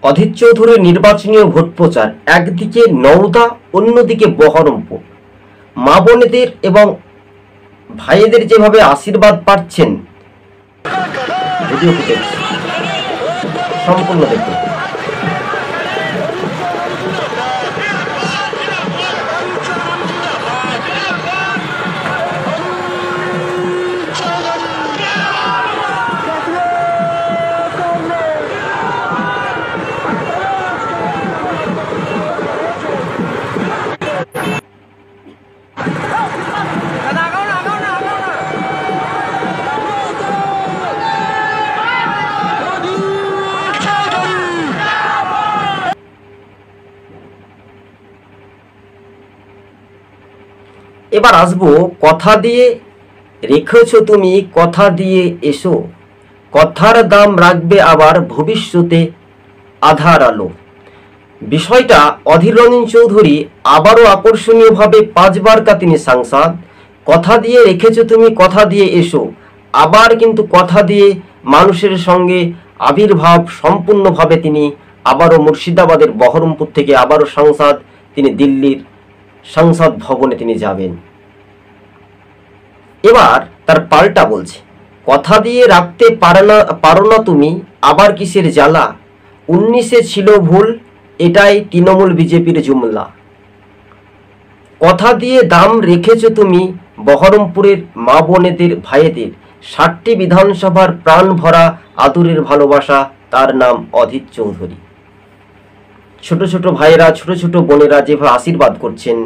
অধীর চৌধুরীর নির্বাচনীয় ভোট প্রচার, একদিকে নওদা, অন্যদিকে বহরমপুর। মা বোনেদের এবং ভাইদের যেভাবে আশীর্বাদ পাচ্ছেন, ভিডিও ফুটেজ সম্পূর্ণ দেখুন। এবার আসবো, কথা দিয়ে রেখেছ তুমি, কথা দিয়ে এসো, কথার দাম রাখবে আবার ভবিষ্যতে আধার আলো। বিষয়টা অধীর রঞ্জন চৌধুরী আবারও আকর্ষণীয়ভাবে 5 বার তিনি সাংসদ। কথা দিয়ে রেখেছ তুমি, কথা দিয়ে এসো, আবার কিন্তু কথা দিয়ে মানুষের সঙ্গে আবির্ভাব সম্পূর্ণভাবে তিনি আবারও মুর্শিদাবাদের বহরমপুর থেকে আবারও সাংসদ, তিনি দিল্লির সংসদ ভবনে তিনি যাবেন। এবার তার পাল্টা বলছে, কথা দিয়ে রাখতে পারো না তুমি, আবার কিসের জ্বালা, 19-এ ছিল ভুল, এটাই তৃণমূল বিজেপির জুমলা। কথা দিয়ে দাম রেখেছ তুমি বহরমপুরের মা বোনেদের ভাইয়েদের, 60টি বিধানসভার প্রাণ ভরা আদরের ভালোবাসা, তার নাম অধীর চৌধুরী। ছোট ছোট ভাইয়েরা, ছোট ছোট বোনেরা যেভাবে আশীর্বাদ করছেন,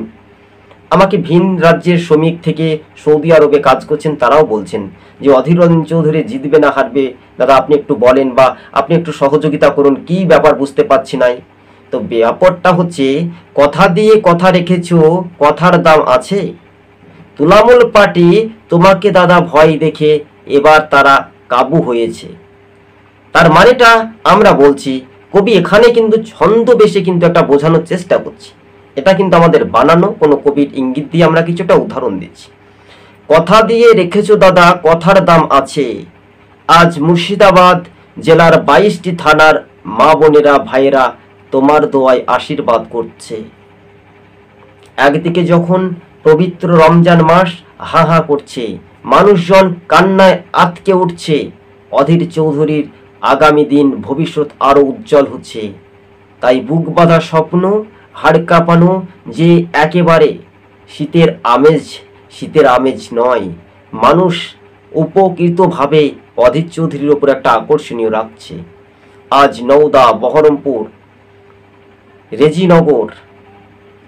আমাকে ভিন রাজ্যের শ্রমিক থেকে সৌদি আরবে কাজ করছেন, তারাও বলছেন যে অধীর রঞ্জন চৌধুরী জিতবে না হারবে, দাদা আপনি একটু বলেন বা আপনি একটু সহযোগিতা করুন, কি ব্যাপার বুঝতে পারছি নাই। তো ব্যাপারটা হচ্ছে, কথা দিয়ে কথা রেখেছো, কথার দাম আছে। তুলামূল পার্টি তোমাকে দাদা ভয় দেখে এবার তারা কাবু হয়েছে। তার মানেটা আমরা বলছি, কবি এখানে কিন্তু ছন্দবেশে কিন্তু একটা বোঝানোর চেষ্টা করছি। এটা কিন্তু আমাদের বানানো কোনো কবির ইঙ্গিত দিয়ে আমরা কিছুটা উদাহরণ দিচ্ছি। কথা দিয়ে রেখেছো দাদা, কথার দাম আছে। আজ মুর্শিদাবাদ জেলার 22টি থানার মা বোনেরা ভাইয়েরা তোমার দোয়ায় আশীর্বাদ করছে। একদিকে যখন পবিত্র রমজান মাস হা হা করছে, মানুষজন কান্নায় আতকে উঠছে, অধীর চৌধুরীর আগামী দিন ভবিষ্যৎ আরো উজ্জ্বল হচ্ছে। তাই বুক বাঁধা স্বপ্ন, হাড় কাঁপানো যে একেবারে শীতের আমেজ নয়। মানুষ উপকৃতভাবে অধীর চৌধুরীর ওপর একটা আকর্ষণীয় রাখছে। আজ নওদা, বহরমপুর, রেজিনগর,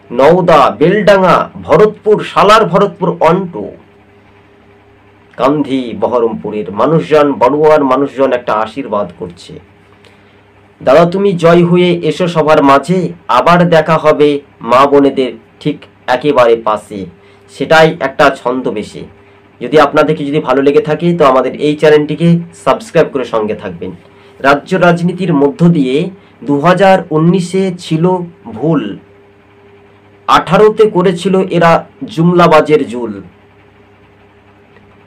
নওদা, বেলডাঙ্গা, ভরতপুর, সালার ভরতপুর, অন্টো, কান্ধি, বহরমপুরের মানুষজন, বড়ুয়ার মানুষজন একটা আশীর্বাদ করছে। দাদা তুমি জয় হয়ে এসো সবার মাঝে, আবার দেখা হবে মা বোনেদের ঠিক একেবারে পাশে। সেটাই একটা ছন্দবেশে। যদি আপনাদেরকে যদি ভালো লেগে থাকে তো আমাদের এই চ্যানেলটিকে সাবস্ক্রাইব করে সঙ্গে থাকবেন। রাজ্য রাজনীতির মধ্য দিয়ে 2019-এ ছিল ভুল, 18-তে করেছিল এরা জুমলাবাজের জুল।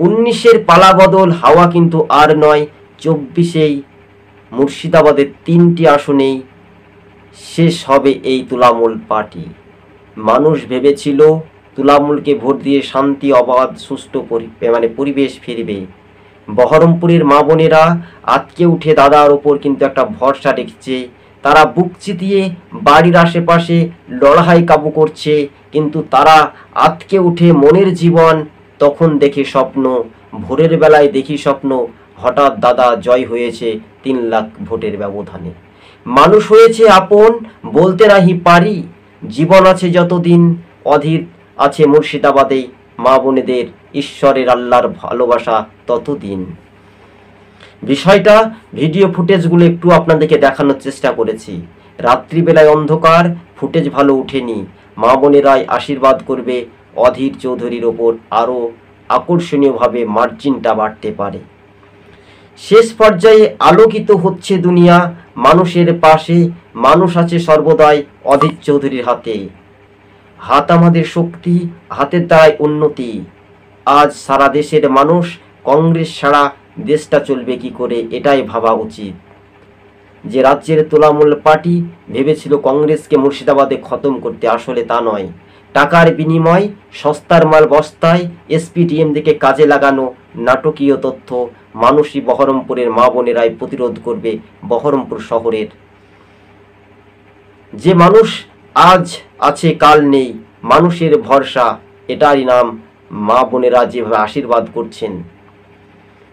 19-এর পালাবদল হাওয়া কিন্তু আর নয়, 24-এই মুর্শিদাবাদের 3টি আসনেই শেষ হবে এই তুলামূল পার্টি। মানুষ ভেবেছিল তুলামূলকে ভোট দিয়ে শান্তি, অবাধ, সুষ্ঠু পরিবেশ ফিরবে। বহরমপুরের মা বোনেরা আজকে উঠে দাদার ওপর কিন্তু একটা ভরসা রেখেছে। তারা বুক চিতিয়ে বাড়ির আশেপাশে লড়াই কাবু করছে, কিন্তু তারা আজকে উঠে মনের জীবন, তখন দেখে স্বপ্ন, ভোরের বেলায় দেখি স্বপ্ন, হঠাৎ দাদা জয় হয়েছে 3 লাখ ভোটের ব্যবধানে। মানুষ হয়েছে আপন, বলতে নাহি পারি, জীবন আছে যতদিন, অধীর আছে মুর্শিদাবাদে, মা বোনেদের ঈশ্বরের আল্লাহর ভালোবাসা ততদিন। বিষয়টা ভিডিও ফুটেজগুলো একটু আপনাদেরকে দেখানোর চেষ্টা করেছি। রাত্রিবেলায় অন্ধকার, ফুটেজ ভালো উঠেনি। মা বোনেরাই আশীর্বাদ করবে, অধীর চৌধুরীর ওপর আরও আকর্ষণীয়ভাবে মার্জিনটা বাড়তে পারে। শেষ পর্যায়ে আলোকিত হচ্ছে দুনিয়া, মানুষের পাশে মানুষ আছে সর্বদাই অধীর চৌধুরীর হাতে। হাত আমাদের শক্তি, হাতের দ্বারাই উন্নতি। আজ সারা দেশের মানুষ কংগ্রেস ছাড়া দেশটা চলবে কি করে, এটাই ভাবা উচিত। যে রাজ্যের তোলামূল পার্টি ভেবেছিল কংগ্রেসকে মুর্শিদাবাদে খতম করতে, আসলে তা নয়। টাকার বিনিময় সস্তার মাল বস্তায় এসপিডিএম দিকে কাজে লাগানো নাটকীয় তথ্য মানুষই বহরমপুরের মা বোনেরাই প্রতিরোধ করবে। বহরমপুর শহরের যে মানুষ আজ আছে কাল নেই, মানুষের ভরসা, এটারই নাম মা বোনেরা যেভাবে আশীর্বাদ করছেন।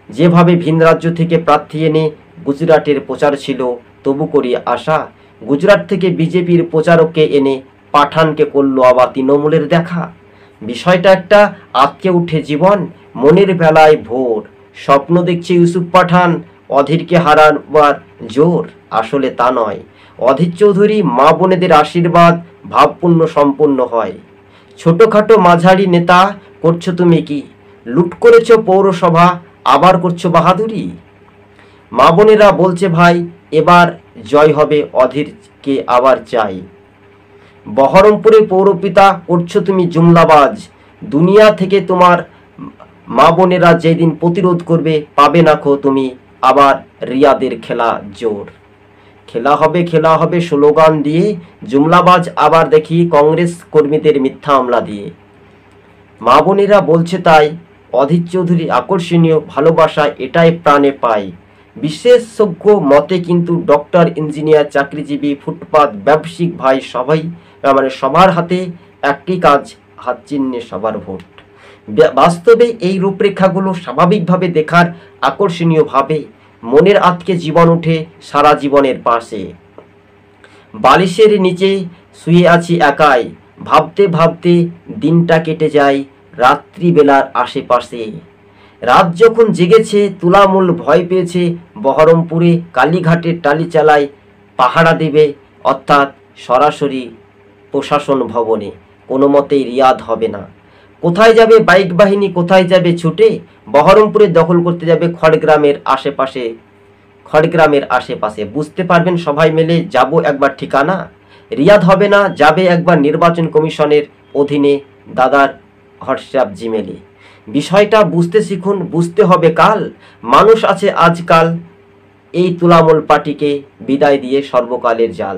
যেভাবে ভিন রাজ্য থেকে প্রার্থী এনে গুজরাটের প্রচার ছিল, তবু করি আশা গুজরাট থেকে বিজেপির প্রচারককে এনে পাঠানকে করলো আবার তৃণমূলের দেখা। বিষয়টা একটা আটকে উঠে জীবন, মনের বেলায় ভোর, স্বপ্ন দেখছে ইউসুফ পাঠান অধীরকে হারাবার জোর, আসলে তা নয়। অধীর চৌধুরী মা বোনেদের আশীর্বাদ ভাবপূর্ণ সম্পন্ন হয়। ছোটখাটো মাঝারি নেতা করছো তুমি কি, লুট করেছ পৌরসভা, আবার করছো বাহাদুরি। মা বোনেরা বলছে ভাই এবার জয় হবে, অধীরকে আবার চাই। বহরমপুরে পৌরপিতা করছো তুমি জুমলাবাজ, দুনিয়া থেকে তোমার মা বোনেরা যেদিন প্রতিরোধ করবে পাবে না খো তুমি আবার রিয়াদের খেলা জোর। খেলা হবে স্লোগান দিয়ে, জুমলাবাজ আবার দেখি কংগ্রেস কর্মীদের মিথ্যা মামলা দিয়ে। মা বোনেরা বলছে তাই অধীর চৌধুরী আকর্ষণীয়, ভালোবাসা এটাই প্রাণে পায়। বিশেষজ্ঞ মতে কিন্তু ডক্টর, ইঞ্জিনিয়ার, চাকরিজীবী, ফুটপাত ব্যবসায়িক ভাই সবাই সবার হাতে একই কাজ, হাত চিহ্নে সবার ভোট। বাস্তবে এই রূপরেখাগুলো স্বাভাবিকভাবে দেখার আকর্ষণীয়ভাবে মনের আতকে জীবন উঠে সারা জীবনের পাশে। বালিশের নিচে শুয়ে আছি একাই, ভাবতে ভাবতে দিনটা কেটে যায় রাত্রিবেলার আশেপাশে। রাত যখন জেগেছে তুলামূল ভয় পেয়েছে, বহরমপুরে কালীঘাটের টালি চালায় পাহারা দেবে, অর্থাৎ সরাসরি প্রশাসন ভবনে। কোনো মতেই রিয়াদ হবে না। কোথায় যাবে বাইক বাহিনী, কোথায় যাবে ছুটে, বহরমপুরে দখল করতে যাবে খড়গ্রামের আশেপাশে। বুঝতে পারবেন সবাই মিলে যাব একবার ঠিকানা, রিয়াদ হবে না, যাবে একবার নির্বাচন কমিশনের অধীনে দাদার হোয়াটসঅ্যাপ জিমেলে। বিষয়টা বুঝতে শিখুন, বুঝতে হবে কাল। মানুষ আছে আজকাল এই তুলামূল পার্টিকে বিদায় দিয়ে সর্বকালের জাল।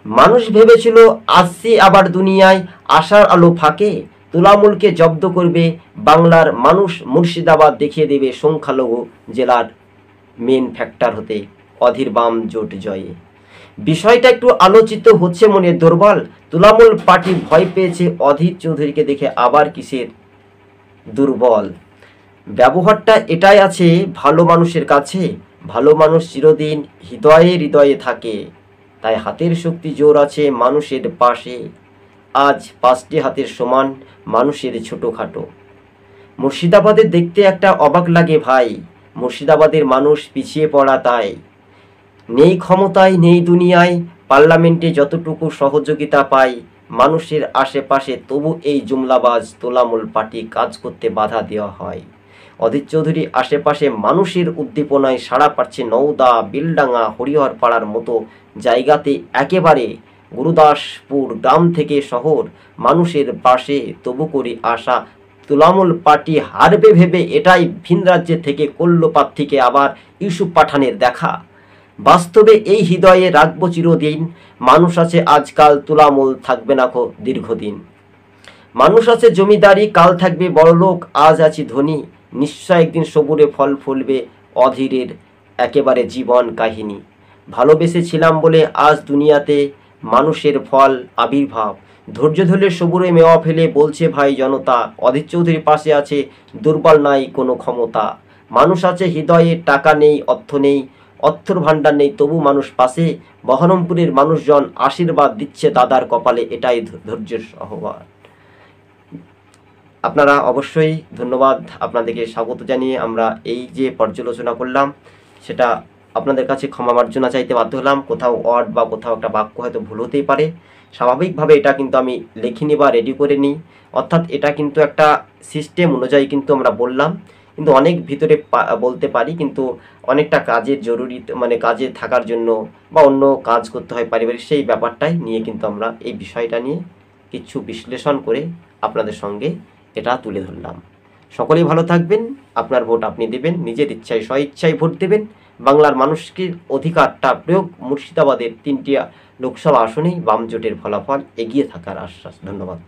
মানুষ ভেবেছিল আসছি আবার দুনিয়ায়, আশার আলো ফাঁকে তুলামূলকে জব্দ করবে বাংলার মানুষ, মুর্শিদাবাদ দেখিয়ে দেবে সংখ্যালঘু জেলার মেন ফ্যাক্টর হতে অধীর বাম জোট জয়ে। বিষয়টা একটু আলোচিত হচ্ছে, মনে দুর্বল তুলামূল পার্টি ভয় পেয়েছে অধীর চৌধুরীকে দেখে, আবার কিসের দুর্বল। ব্যবহারটা এটাই আছে ভালো মানুষের কাছে, ভালো মানুষ চিরদিন হৃদয়ে হৃদয়ে থাকে, তাই হাতের শক্তি জোর আছে মানুষের পাশে। আজ 5টি হাতের সমান মানুষের ছোটোখাটো। মুর্শিদাবাদের দেখতে একটা অবাক লাগে ভাই, মুর্শিদাবাদের মানুষ পিছিয়ে পড়া, তাই নেই ক্ষমতায় নেই দুনিয়ায়, পার্লামেন্টে যতটুকু সহযোগিতা পায় মানুষের আশেপাশে, তবু এই জুমলাবাজ তোলামূল পার্টি কাজ করতে বাধা দেওয়া হয়। অধীর চৌধুরী আশেপাশে মানুষের উদ্দীপনায় সাড়া পাচ্ছে নওদা, বিলডাঙ্গা, হরিহরপাড়ার মতো জায়গাতে, একেবারে গুরুদাসপুর গ্রাম থেকে শহর, মানুষের পাশে তবু করি আশা। তুলামূল পার্টি হারবে ভেবে এটাই ভিন রাজ্যে থেকে করল প্রার্থীকে আবার ইউসুফ পাঠানের দেখা। বাস্তবে এই হৃদয়ে রাখবো চিরদিন, মানুষ আছে আজকাল তুলামূল থাকবে না দীর্ঘদিন। মানুষ আছে জমিদারি, কাল থাকবে বড়লোক, আজ আছি ধনী, নিশ্চয় একদিন সবুরে ফল ফুলবে অধীরের একেবারে জীবন কাহিনী। ভালোবেসেছিলাম বলে আজ দুনিয়াতে মানুষের ফল আবির্ভাব, ধৈর্য ধরলে সবুরে মেওয়া ফেলে বলছে ভাই জনতা, অধীর চৌধুরীর পাশে আছে দুর্বল নাই কোনো ক্ষমতা। মানুষ আছে হৃদয়ে, টাকা নেই অর্থ নেই, অর্থর ভাণ্ডার নেই, তবু মানুষ পাশে, বহরমপুরের মানুষজন আশীর্বাদ দিচ্ছে দাদার কপালে, এটাই ধৈর্যের সহবাদ। আপনারা অবশ্যই ধন্যবাদ, আপনাদেরকে স্বাগত জানিয়ে আমরা এই যে পর্যালোচনা করলাম সেটা আপনাদের কাছে ক্ষমা মার্জনা চাইতে বাধ্য হলাম। কোথাও ওয়ার্ড বা কোথাও একটা বাক্য হয়তো ভুল হতেই পারে, স্বাভাবিকভাবে এটা কিন্তু আমি লিখিনি বা রেডি করে নিই, অর্থাৎ এটা কিন্তু একটা সিস্টেম অনুযায়ী কিন্তু আমরা বললাম, কিন্তু অনেক ভিতরে বলতে পারি, কিন্তু অনেকটা কাজের জরুরি কাজে থাকার জন্য বা অন্য কাজ করতে হয় পারিবারিক, সেই ব্যাপারটাই নিয়ে কিন্তু আমরা এই বিষয়টা নিয়ে কিছু বিশ্লেষণ করে আপনাদের সঙ্গে এটা তুলে ধরলাম। সকলেই ভালো থাকবেন, আপনার ভোট আপনি দেবেন, নিজের ইচ্ছায় স্বইচ্ছায় ভোট দেবেন, বাংলার মানুষকে অধিকারটা প্রয়োগ, মুর্শিদাবাদের 3টি লোকসভা আসনেই বাম জোটের ফলাফল এগিয়ে থাকার আশ্বাস। ধন্যবাদ।